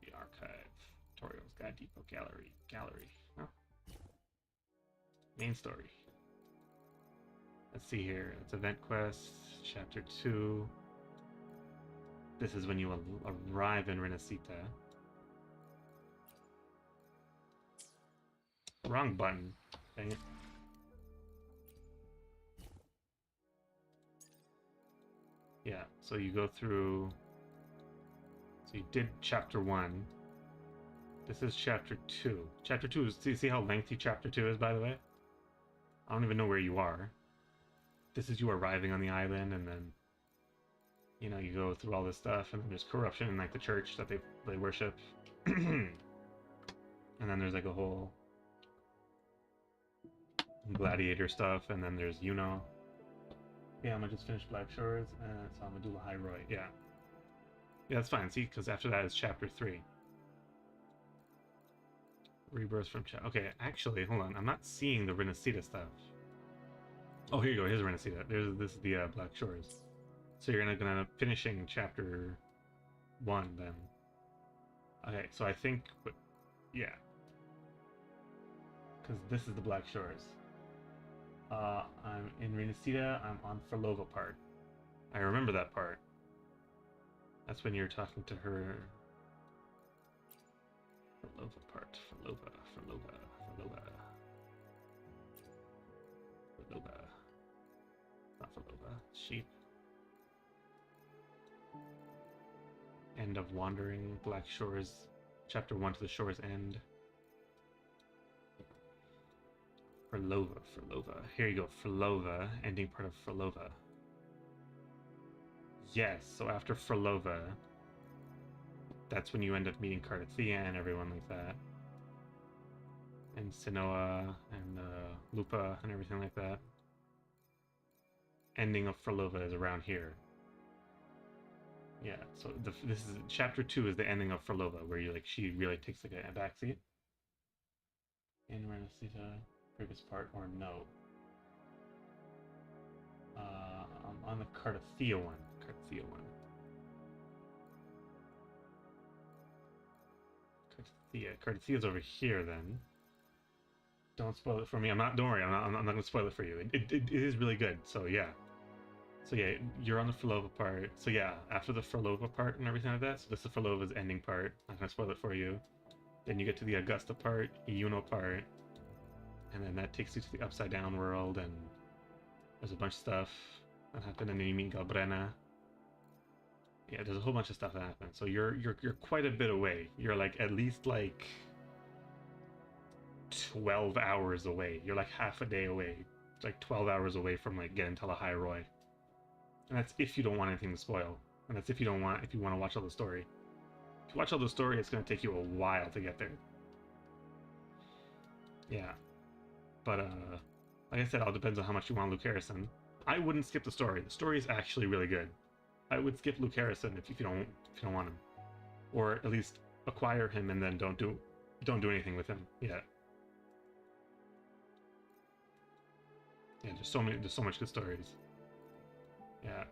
The archive, tutorials, guide depot, gallery. No. Main story. Let's see here. It's event quest, chapter 2. This is when you arrive in Renacita. Wrong button. Dang it. Yeah, so you go through. So you did chapter 1. This is chapter 2. Chapter 2 is. See how lengthy chapter 2 is, by the way? I don't even know where you are. This is you arriving on the island, and then, you know, you go through all this stuff, and then there's corruption in like the church that they worship. And then there's like a whole gladiator stuff, and then there's yeah, I'm gonna just finish Black Shores, and so I'm gonna do the High Roy. Yeah, that's fine. See, because after that is chapter 3. Rebirth from okay, actually, hold on. I'm not seeing the Renacita stuff. Oh, here you go. Here's Renacita. This is the Black Shores. So you're gonna finishing chapter 1 then. Okay, so I think, yeah, because this is the Black Shores. I'm in Renacita. I'm on Forlova part. I remember that part. That's when you're talking to her. Forlova part. Forlova. Not Forlova. Sheep. End of Wandering. Black Shores. Chapter 1 to the Shore's End. Forlova. Here you go. Forlova. Ending part of Forlova. Yes, so after Forlova, that's when you end up meeting Cardathia and everyone like that. And Sinoa and Lupa and everything like that. Ending of Forlova is around here. Yeah, so this is chapter 2 is the ending of Forlova, where she really takes like a backseat. In Renacita, previous part or no? I'm on the Cardathia one. Cardathia's over here then. Don't spoil it for me. Don't worry, I'm not gonna spoil it for you. It is really good. So yeah. So yeah, you're on the Forlova part. So yeah, after the Forlova part and everything like that, so this is Forlova's ending part. I'm not gonna spoil it for you. Then you get to the Augusta part, Iuno part, and then that takes you to the Upside Down world, and there's a bunch of stuff that happened, and then you meet Galbrena. Yeah, there's a whole bunch of stuff that happened. So you're quite a bit away. You're like at least like 12 hours away. You're like half a day away. It's like 12 hours away from like getting to the High Roy. And that's if you don't want anything to spoil. And that's if you want to watch all the story. If you watch all the story, it's going to take you a while to get there. Yeah. But like I said, it all depends on how much you want Luke Harrison. I wouldn't skip the story. The story is actually really good. I would skip Luke Harrison if you don't want him, or at least acquire him and then don't do anything with him yet. Yeah, there's so much good stories. Yeah,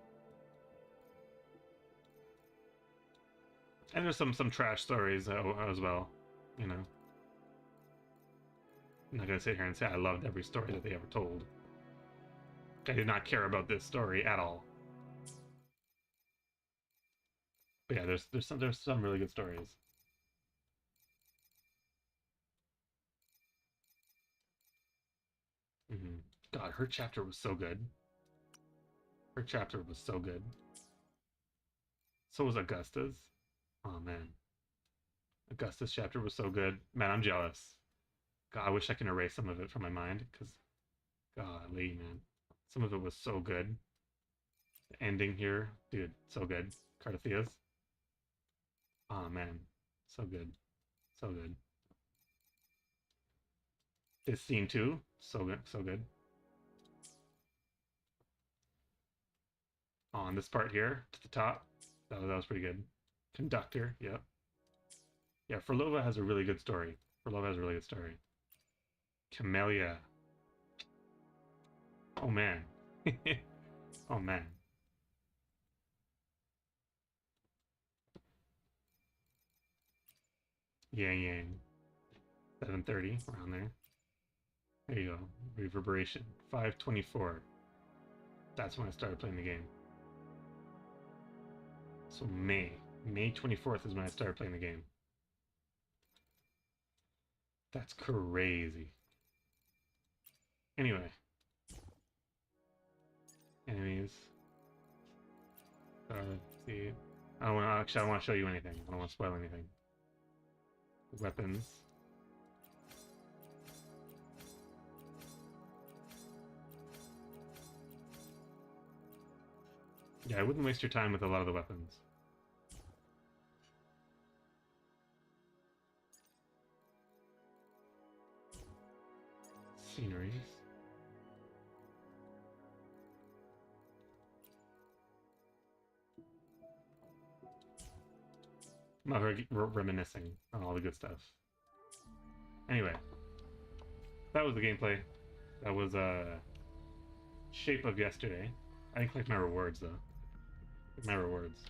and there's some trash stories as well. You know, I'm not gonna sit here and say I loved every story that they ever told. I did not care about this story at all. But yeah, there's some really good stories. God, her chapter was so good. Her chapter was so good. So was Augusta's. Oh man, Augusta's chapter was so good. Man, I'm jealous. God, I wish I can erase some of it from my mind, because golly, man, some of it was so good. The ending here, dude, so good. Cardathia's. Oh man, so good, so good. This scene too, so good, so good. On this part here to the top, that was pretty good. Conductor, yep. Yeah, Forlova has a really good story. Camellia. Oh man. Oh man. Yang Yang. 7:30, around there. There you go. Reverberation. 5:24. That's when I started playing the game. So May 24th is when I started playing the game. That's crazy. Anyway. Enemies. Let's see. I don't want to show you anything. I don't want to spoil anything. Weapons. Yeah, I wouldn't waste your time with a lot of the weapons. Sceneries. I'm not very reminiscing on all the good stuff. Anyway, that was the gameplay. That was Shape of Yesterday. I didn't collect my rewards though. My rewards.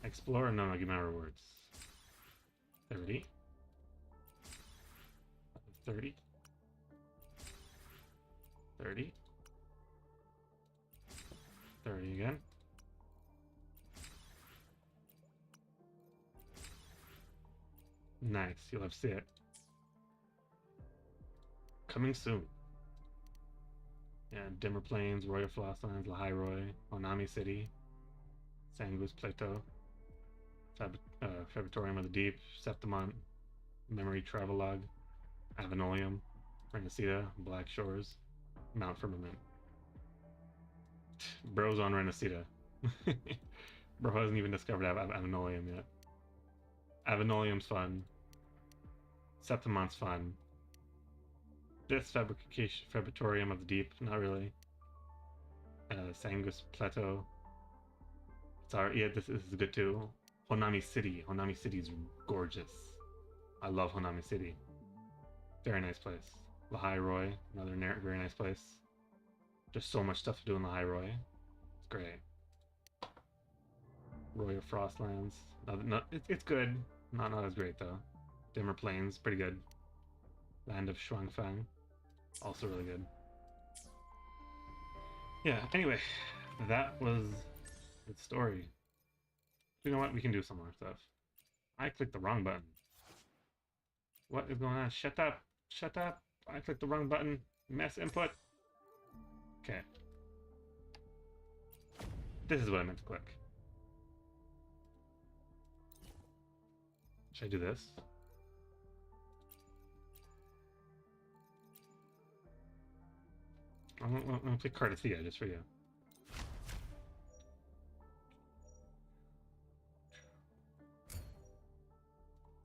Explore? No, no, give my rewards. 30. 30. 30. 30 again. Nice, you'll have to see it. Coming soon. Yeah, Dimmer Plains, Royal Flosslands, Lahairoi, Onami City, Sangus Plateau, Febritorium of the Deep, Septimont, Memory Travelogue, Avenolium, Renacida, Black Shores, Mount Firmament. Bro's on Renacida. Bro hasn't even discovered Avenolium yet. Avenolium's fun. Septimont's fun. This Febritorium of the Deep, not really. Sangus Plateau. Sorry, yeah, this is good too. Honami City. Honami City is gorgeous. I love Honami City. Very nice place. Lahairoi, another very nice place. There's so much stuff to do in Lahairoi. It's great. Royal Frostlands. It's good. Not as great though. Dimmer Plains, pretty good. Land of Shuangfang, also really good. Yeah, anyway, that was the story. You know what? We can do some more stuff. I clicked the wrong button. What is going on? Shut up! Shut up! I clicked the wrong button. Mess input. Okay. This is what I meant to click. Should I do this? I'm gonna click Cardathea just for you.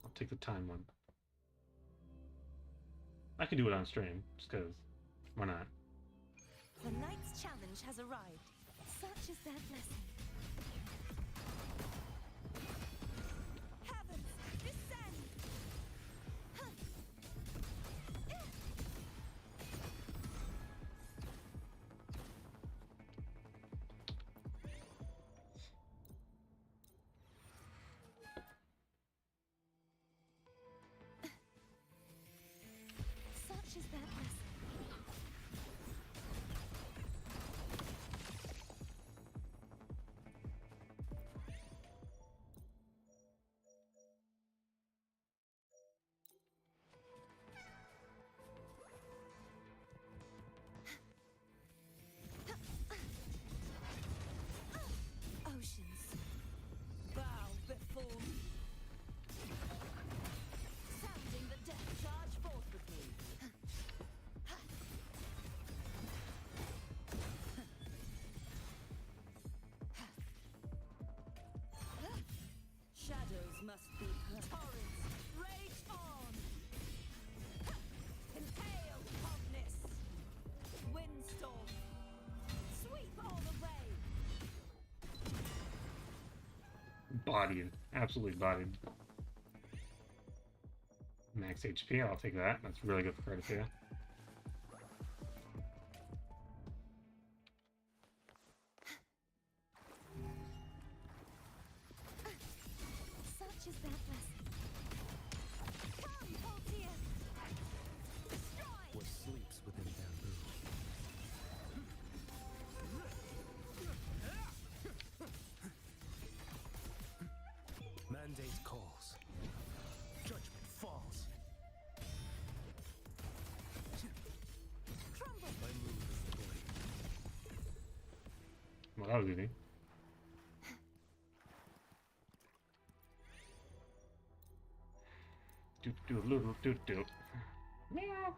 I'll take the time one. I could do it on stream, just because. Why not? The knight's challenge has arrived. Such is their blessing. Heavens, descend! Such is their blessing. Oceans, bow before me. Sounding the death charge forth with me. Shadows must be torrents, rage on. Impale hotness, windstorm, sweep all the way. Bodied. Absolutely bodied. Max HP, I'll take that. That's really good for Cardathea. Well, that was easy. Doop doop doop doop doop. Meow.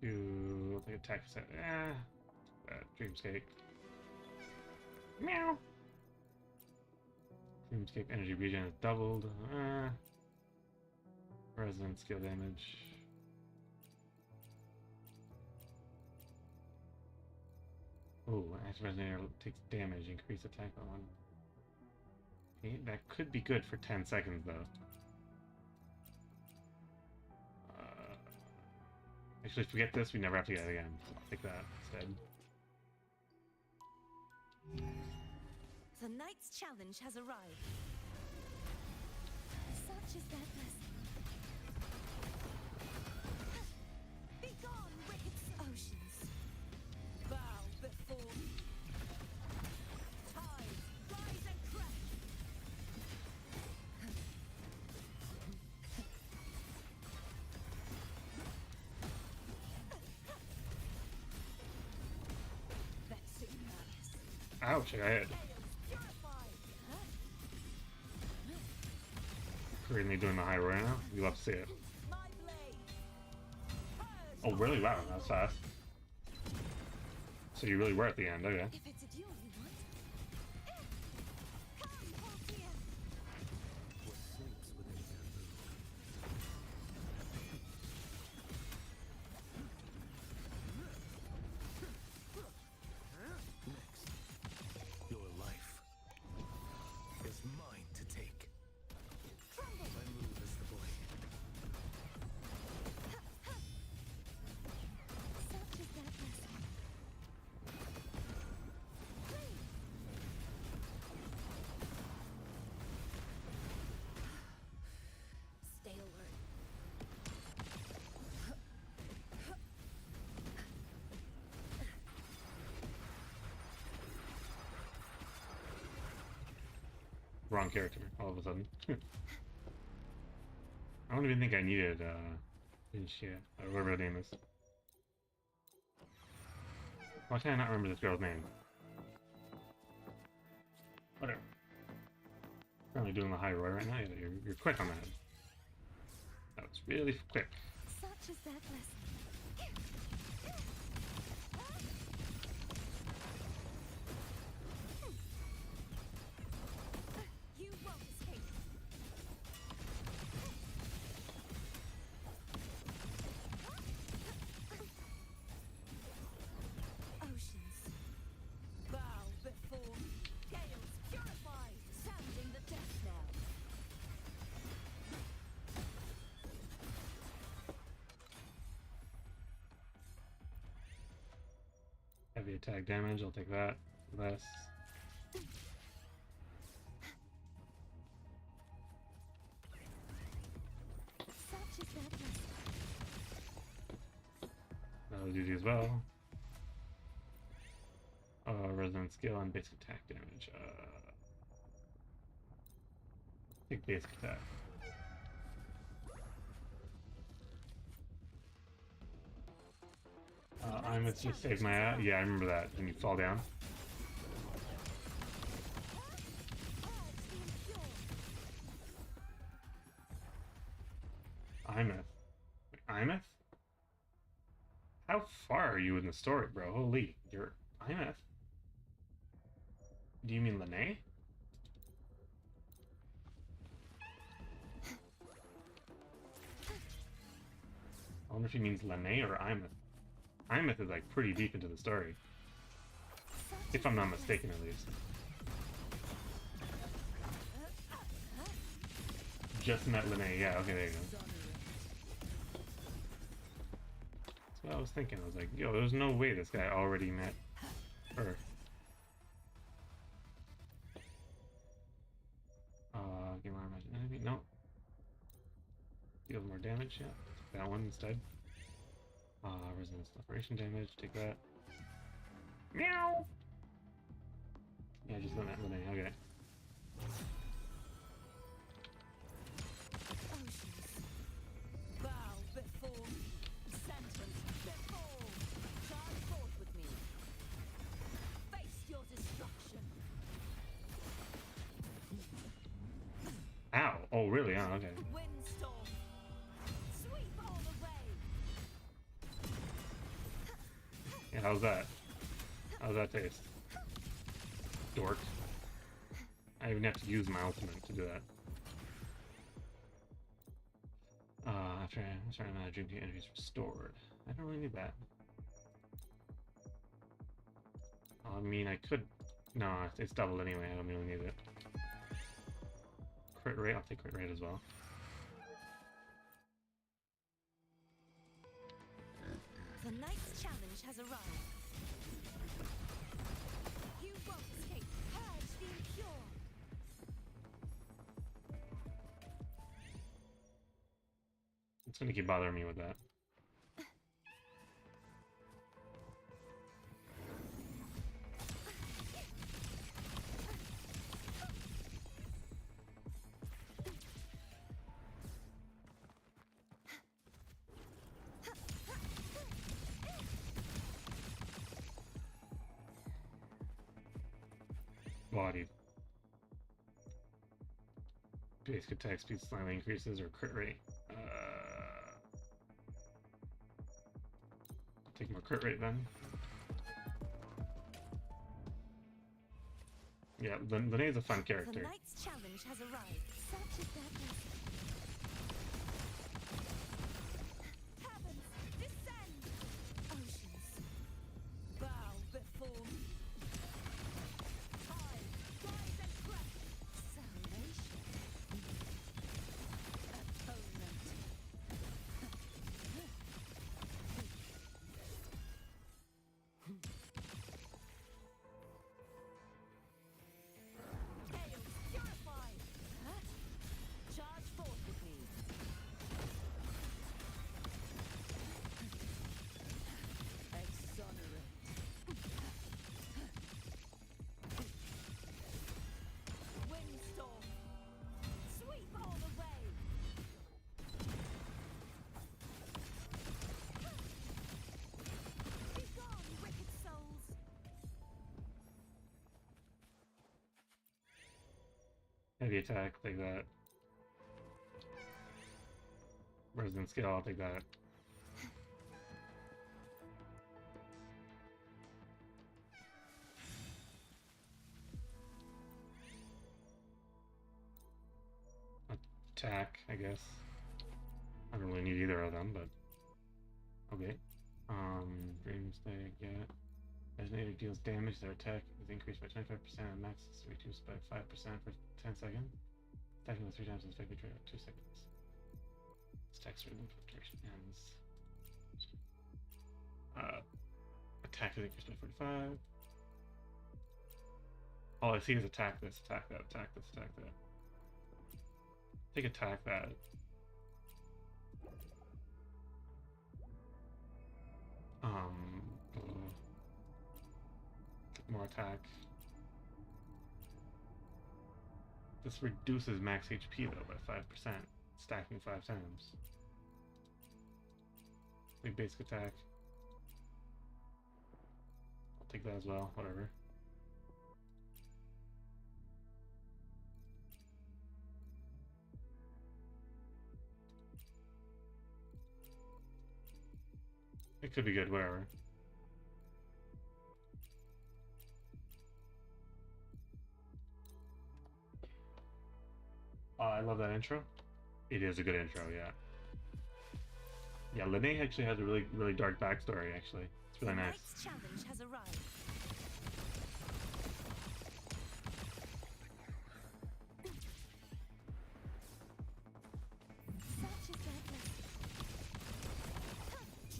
You like attack set. Dreamscape. Meow. Dreamscape energy regen is doubled. Resonant skill damage. Oh, active resonator takes damage. Increase attack by 1. Okay, that could be good for 10 seconds though. Actually, if we get this, we never have to get it again. So I'll take that instead. The knight's challenge has arrived. Such is their blessing. Begone, wicked oceans. Bow before me. Tides, rise and crest. Vexing malice. Ouch, I got hit. Currently doing the high roll right now. You love to see it. Oh, really? Wow, that was fast. So you really were at the end, okay. If it's a duel you want. Come, Portia. What sleeps within their Next, your life is mine to take. Tremble. My move is the blade. Such is their blessing. Stay alert. Wrong character, all of a sudden. I don't even think I needed, shit, or whatever her name is. Why can I not remember this girl's name? Whatever. Currently doing the high roll right now. Yeah, you're quick on that. That was really quick. Such is their blessing. You won't escape. Oceans, bow before me. Gales purify, sounding the death knell. Heavy attack damage, I'll take that. Less. Such is their blessing. That was easy as well. Resonant skill and basic attack damage. Take basic attack. I must just save my ass. Yeah, I remember that. When you fall down. Imeth. Imeth? How far are you in the story, bro? Holy, you're Imeth. Do you mean Lene? I wonder if he means Lene or Imeth. Imeth is like pretty deep into the story. If I'm not mistaken, at least. Just met Lene, yeah, okay, there you go. That's what I was thinking. I was like, yo, there's no way this guy already met her. Game armor enemy? No. Deals more damage, yeah. Take that one instead. Resonance operation damage, take that. Meow! Yeah, just let that Lene, okay. Oceans, bow before me. Sentence Yeah, how's that? How's that taste? Dork. I even have to use my ultimate to do that. After I'm out of drinking, energy is restored. I don't really need that. I mean, I could... No, it's doubled anyway. I don't really need it. Crit rate? I'll take crit rate as well. The night's challenge has arrived. You won't escape. Purge the impure. It's gonna keep bothering me with that. Body. Basic attack speed slightly increases or crit rate. Take more crit rate then. Yeah, Linnea's a fun The character. night's challenge has arrived. Such is their blessing. Heavens, descend! Oceans, bow before me. Time, rise and crash. Salvation. Atonement. Chaos purified. Huh? Charge forth with me. Exonerate. Windstorm. Sweep all the way. Be gone, wicked souls. Heavy attack, take that. Resident skill, I'll take that. Attack, I guess. I don't really need either of them, but okay. Dreamstake, yeah. Resonator deals damage. Their attack is increased by 25% and max is reduced by 5% for 10 seconds. Attacking with 3 times its effective trigger 2 seconds. This attack's written duration ends. Attack is increased by 45. All I see is attack this, attack that, attack this, attack that. I think attack that. More attack. This reduces max HP though by 5%, stacking 5 times. Like basic attack. I'll take that as well, whatever. It could be good, whatever. I love that intro. It is a good intro, yeah. Yeah, Linnea actually has a really dark backstory, actually. It's really The nice. night's challenge has arrived. Such is their blessing.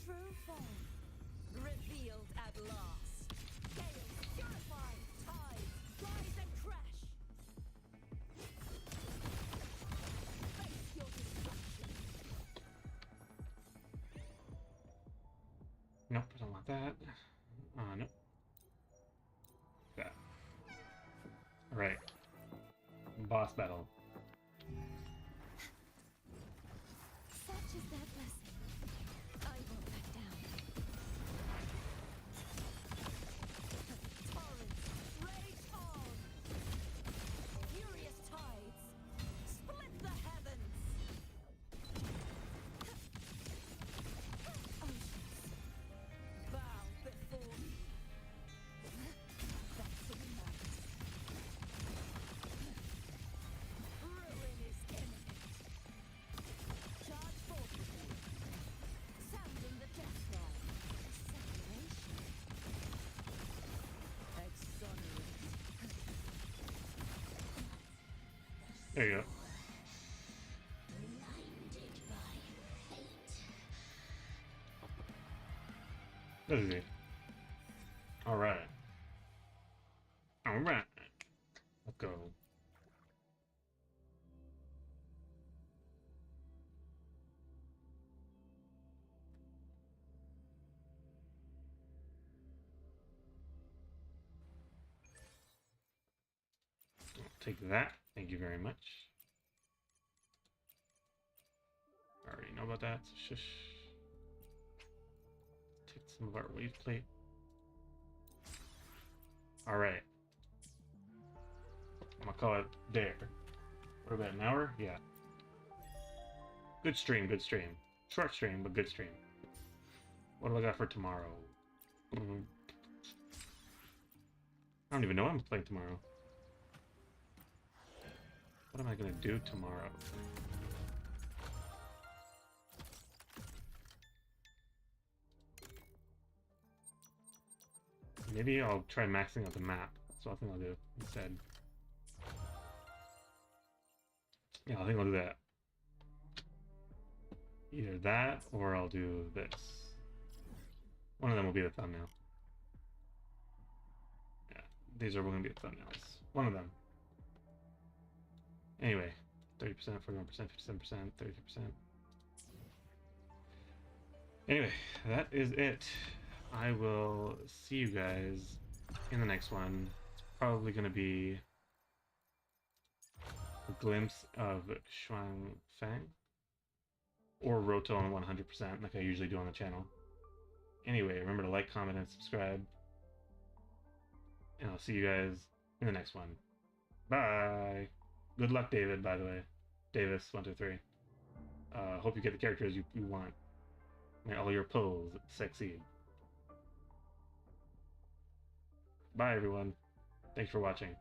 True form revealed at last. Chaos purified. Tides rise and crash. Face your destruction. Nope, I don't want that. Nope. That. Alright. Boss battle. Such is their blessing. I won't back down. Torrents, rage on! Furious tides, split the heavens! Oceans, bow before There you go. That's easy. Alright. Alright. Let's go. I'll take that. Thank you very much. I already know about that, so shush. Take some of our wave plate. Alright. I'm gonna call it there. What about an hour? Yeah. Good stream, good stream. Short stream, but good stream. What do I got for tomorrow? I don't even know what I'm playing tomorrow. What am I gonna do tomorrow? Maybe I'll try maxing out the map. That's what I think I'll do instead. Yeah, I think I'll do that. Either that or I'll do this. One of them will be the thumbnail. Yeah, these are going to be the thumbnails. One of them. Anyway, 30%, 41%, 57%, 33%. Anyway, that is it. I will see you guys in the next one. It's probably going to be a glimpse of Shuang Fang or Roto on 100% like I usually do on the channel. Anyway, remember to like, comment, and subscribe. And I'll see you guys in the next one. Bye! Good luck, David, by the way. Davis, 123. Hope you get the characters you want. May all your pulls succeed. Bye, everyone. Thanks for watching.